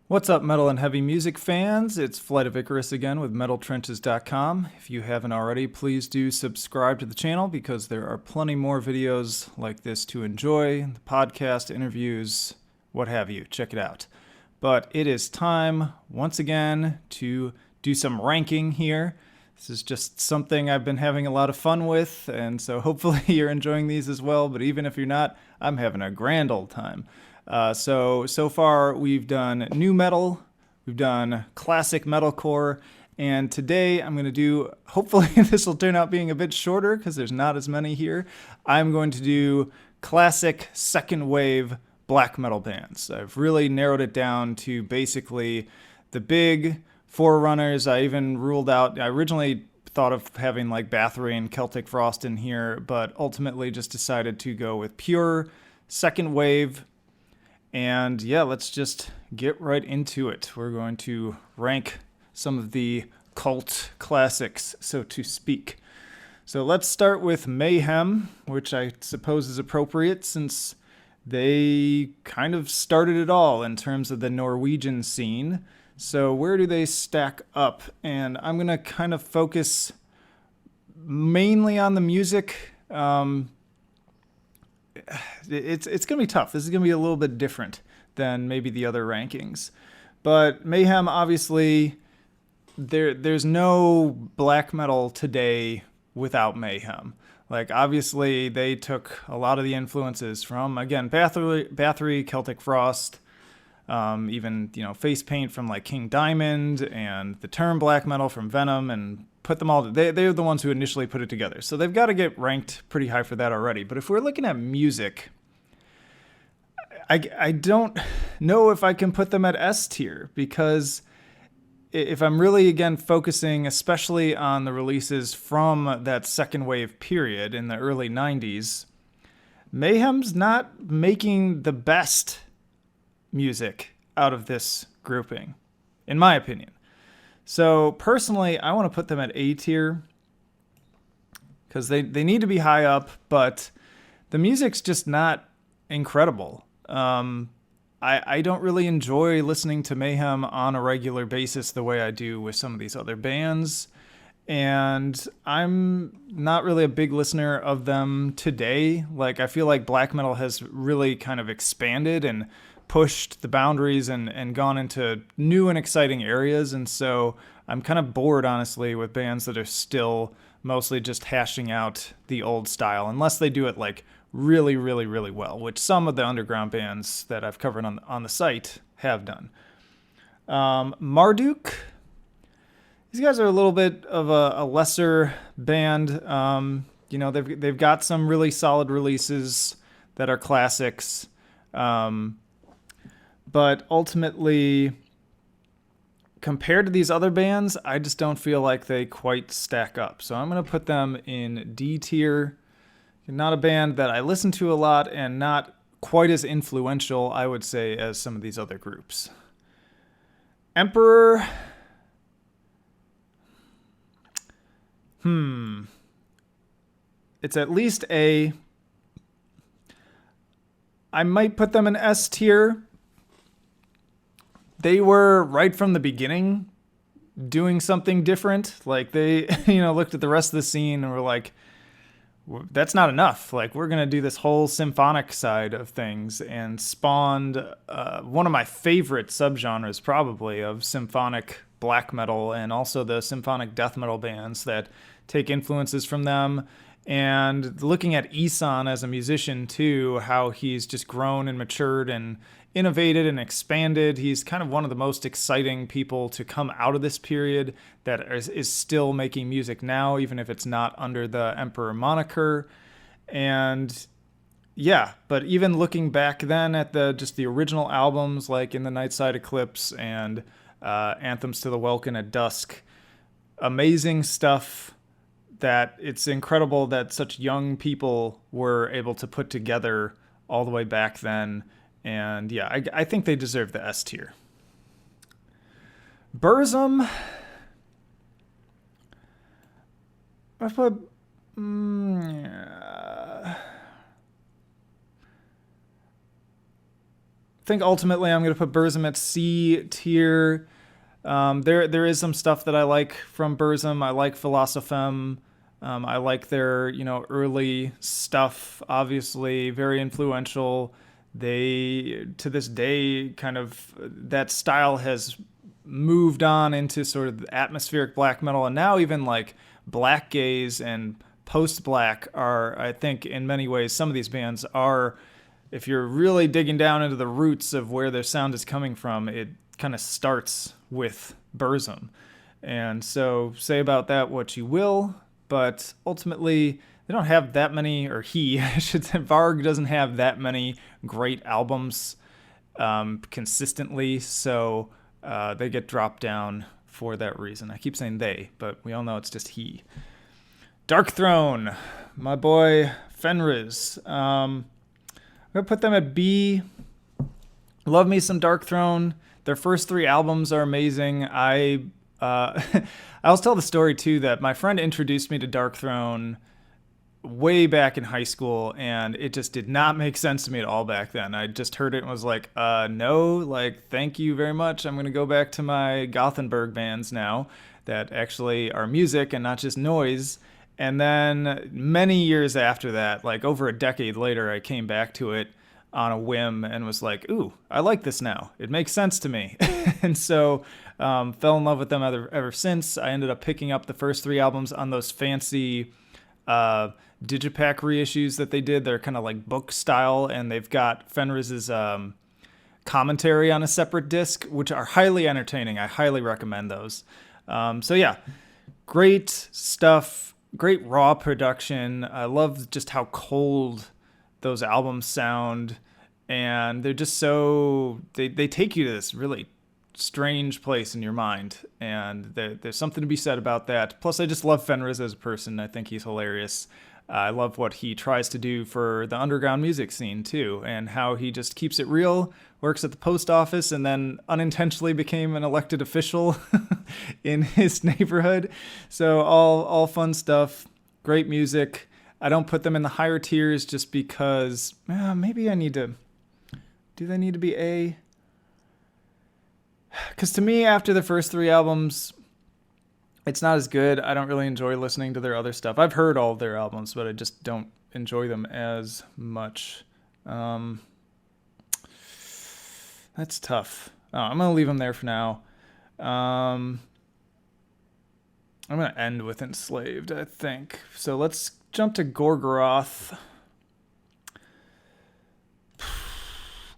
What's up, metal and heavy music fans? It's Flight of Icarus again with MetalTrenches.com. If you haven't already, please do subscribe to the channel because there are plenty more videos like this to enjoy, the podcast, interviews, what have you. Check it out. But it is time, once again, to do some ranking here. This is just something I've been having a lot of fun with, and so hopefully you're enjoying these as well. But even if you're not, I'm having a grand old time. So far we've done new metal, we've done classic metalcore, and today I'm going to do, hopefully this will turn out being a bit shorter because there's not as many here. I'm going to do classic second wave black metal bands. I've really narrowed it down to basically the big forerunners. I even ruled out, I originally thought of having like Bathory and Celtic Frost in here, but ultimately just decided to go with pure second wave. And yeah, let's just get right into it. We're going to rank some of the cult classics, so to speak. So let's start with Mayhem, which I suppose is appropriate since they kind of started it all in terms of the Norwegian scene. So where do they stack up? And I'm going to kind of focus mainly on the music. It's going to be tough. This is going to be a little bit different than maybe the other rankings. But Mayhem, obviously, there's no black metal today without Mayhem. Like, obviously, they took a lot of the influences from, again, Bathory, Celtic Frost, even, face paint from, like, King Diamond, and the term black metal from Venom, and put them all. They're the ones who initially put it together. So they've got to get ranked pretty high for that already. But if we're looking at music, I don't know if I can put them at S tier because if I'm really, again, focusing especially on the releases from that second wave period in the early 90s, Mayhem's not making the best music out of this grouping, in my opinion. So personally, I want to put them at A tier because they need to be high up, but the music's just not incredible. I don't really enjoy listening to Mayhem on a regular basis the way I do with some of these other bands. And I'm not really a big listener of them today. Like, I feel like black metal has really kind of expanded and pushed the boundaries and gone into new and exciting areas. And so I'm kind of bored, honestly, with bands that are still mostly just hashing out the old style, unless they do it like really, really, really well, which some of the underground bands that I've covered on the site have done. Marduk, these guys are a little bit of a lesser band. They've got some really solid releases that are classics. But ultimately, compared to these other bands, I just don't feel like they quite stack up. So I'm going to put them in D tier. Not a band that I listen to a lot and not quite as influential, I would say, as some of these other groups. Emperor. It's at least A. I might put them in S tier. They were right from the beginning doing something different. Like they, looked at the rest of the scene and were like, that's not enough. Like, we're going to do this whole symphonic side of things, and spawned one of my favorite subgenres probably of symphonic black metal, and also the symphonic death metal bands that take influences from them. And looking at Isan as a musician too, how he's just grown and matured and innovated and expanded. He's kind of one of the most exciting people to come out of this period that is still making music now, even if it's not under the Emperor moniker. And yeah, but even looking back then at the original albums, like In the Nightside Eclipse and Anthems to the Welkin at Dusk, amazing stuff that it's incredible that such young people were able to put together all the way back then. And yeah, I think they deserve the S tier. Burzume, I put. think ultimately I'm going to put Burzume at C tier. There is some stuff that I like from Burzume. I like Philosophem. I like their, early stuff, obviously very influential. They, to this day, kind of, that style has moved on into sort of atmospheric black metal, and now even like black gaze and post black are, I think, in many ways, some of these bands are, if you're really digging down into the roots of where their sound is coming from, it kind of starts with Burzume. And so say about that what you will, but ultimately they don't have that many, or I should say, Varg doesn't have that many great albums consistently, so they get dropped down for that reason. I keep saying they, but we all know it's just he. Darkthrone, my boy Fenriz. I'm going to put them at B. Love me some Darkthrone. Their first 3 albums are amazing. I always tell the story, too, that my friend introduced me to Darkthrone way back in high school, and it just did not make sense to me at all back then. I just heard it and was like, no, like, thank you very much. I'm going to go back to my Gothenburg bands now that actually are music and not just noise. And then many years after that, like over a decade later, I came back to it on a whim and was like, ooh, I like this now. It makes sense to me. And so fell in love with them ever since. I ended up picking up the first 3 albums on those fancy digipack reissues that they did. They're kind of like book style, and they've got Fenriz's commentary on a separate disc, which are highly entertaining. I highly recommend those. So yeah, great stuff. Great raw production. I love just how cold those albums sound, and they're just so they take you to this really strange place in your mind, and there's something to be said about that. Plus, I just love Fenriz as a person. I think he's hilarious. I love what he tries to do for the underground music scene too, and how he just keeps it real, works at the post office, and then unintentionally became an elected official in his neighborhood. So all fun stuff, great music. I don't put them in the higher tiers just because maybe I need to. Do they need to be A? Because to me, after the first 3 albums, it's not as good. I don't really enjoy listening to their other stuff. I've heard all of their albums, but I just don't enjoy them as much. That's tough. I'm going to leave them there for now. I'm going to end with Enslaved, I think. So let's jump to Gorgoroth.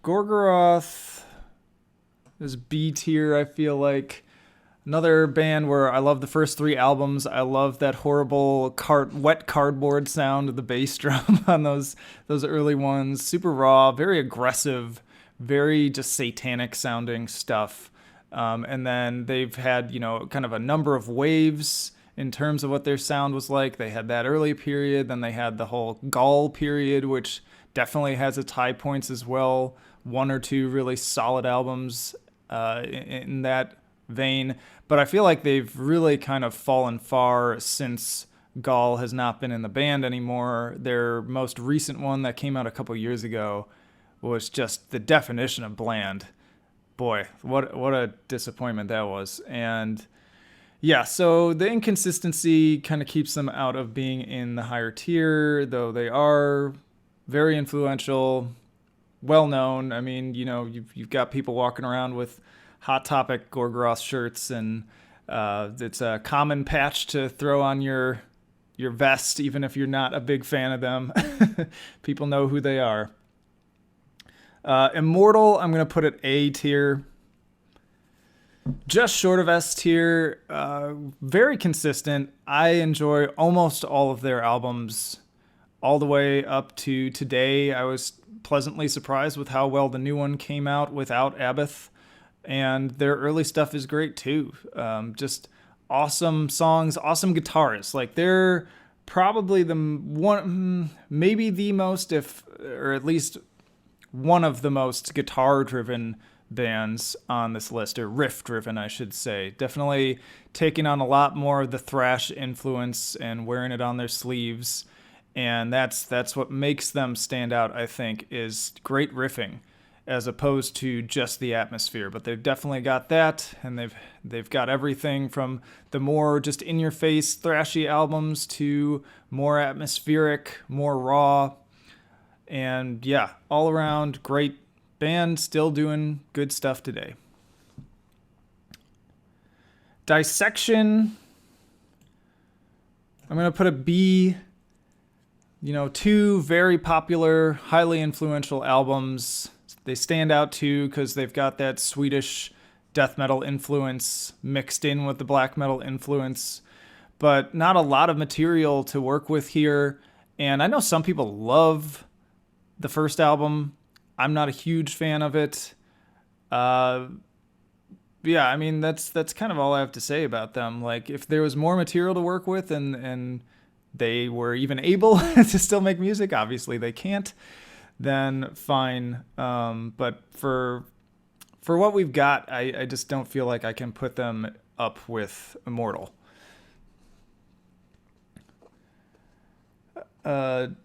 Gorgoroth is B tier, I feel like. Another band where I love the first 3 albums. I love that horrible wet cardboard sound of the bass drum on those early ones. Super raw, very aggressive, very just satanic sounding stuff. And then they've had, kind of a number of waves in terms of what their sound was like. They had that early period, then they had the whole Gaul period, which definitely has its high points as well. 1 or 2 really solid albums in that vein, but I feel like they've really kind of fallen far since Gaul has not been in the band anymore. Their most recent one that came out a couple years ago was just the definition of bland. Boy, what a disappointment that was. And yeah, so the inconsistency kind of keeps them out of being in the higher tier, though they are very influential, well known. I mean, you've got people walking around with Hot Topic Gorgoroth shirts, and it's a common patch to throw on your vest, even if you're not a big fan of them. People know who they are. Immortal, I'm going to put it A tier. Just short of S tier. Very consistent. I enjoy almost all of their albums all the way up to today. I was pleasantly surprised with how well the new one came out without Abath. And their early stuff is great too. Just awesome songs, awesome guitarists. Like, they're probably the one, maybe the most, or at least one of the most guitar-driven bands on this list, or riff-driven, I should say. Definitely taking on a lot more of the thrash influence and wearing it on their sleeves. And that's what makes them stand out, I think, is great riffing. as opposed to just the atmosphere. But they've definitely got that, and they've got everything from the more just in-your-face thrashy albums to more atmospheric, more raw, and yeah, all around great band, still doing good stuff today. Dissection, I'm going to put a B. You know, two very popular, highly influential albums. They stand out too because they've got that Swedish death metal influence mixed in with the black metal influence, but not a lot of material to work with here. And I know some people love the first album. I'm not a huge fan of it. Yeah, I mean, that's kind of all I have to say about them. Like, if there was more material to work with and they were even able to still make music, obviously they can't, then fine. But for what we've got, I just don't feel like I can put them up with Immortal. Let's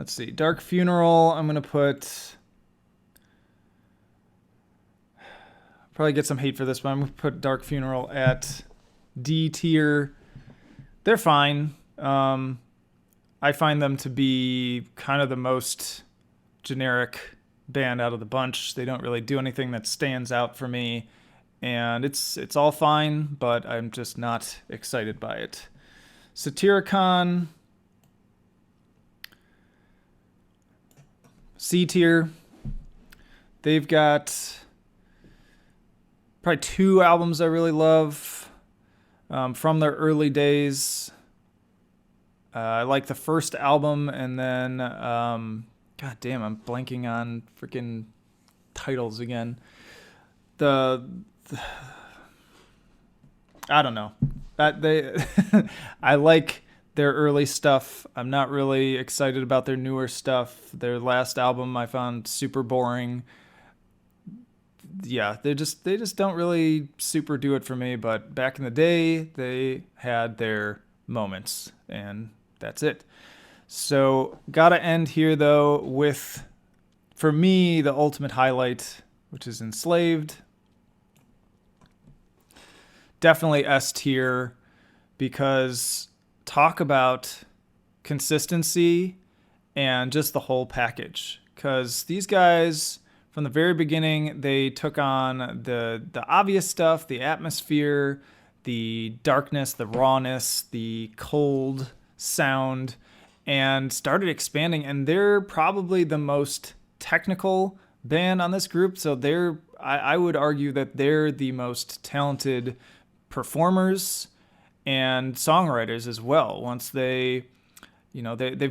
see. Dark Funeral, I'm going to put... Probably get some hate for this, but I'm going to put Dark Funeral at D tier. They're fine. I find them to be kind of the most generic band out of the bunch. They don't really do anything that stands out for me, and it's all fine, but I'm just not excited by it. Satyricon, C tier. They've got probably two albums I really love from their early days. I like the first album, and then God damn, I'm blanking on freaking titles again. I don't know. I like their early stuff. I'm not really excited about their newer stuff. Their last album I found super boring. Yeah, they just don't really super do it for me, but back in the day, they had their moments, and that's it. So, gotta end here, though, with, for me, the ultimate highlight, which is Enslaved. Definitely S tier, because talk about consistency and just the whole package. Because these guys, from the very beginning, they took on the obvious stuff, the atmosphere, the darkness, the rawness, the cold sound, and started expanding. And they're probably the most technical band on this group. So I would argue that they're the most talented performers and songwriters as well. Once they've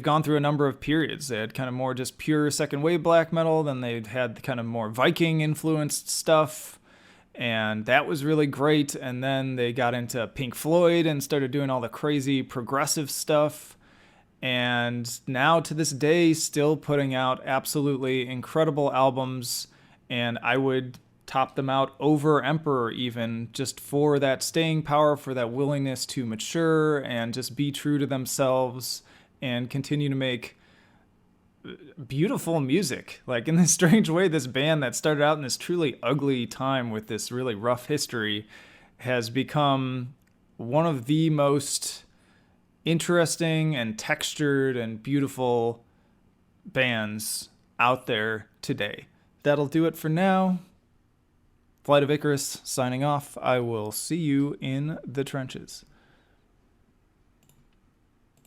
gone through a number of periods. They had kind of more just pure second wave black metal, then they had kind of more Viking influenced stuff, and that was really great. And then they got into Pink Floyd and started doing all the crazy progressive stuff, and now to this day still putting out absolutely incredible albums, and I would top them out over Emperor even, just for that staying power, for that willingness to mature and just be true to themselves and continue to make beautiful music. Like, in this strange way, this band that started out in this truly ugly time with this really rough history has become one of the most interesting and textured and beautiful bands out there today. That'll do it for now. Flight of Icarus signing off. I will see you in the trenches.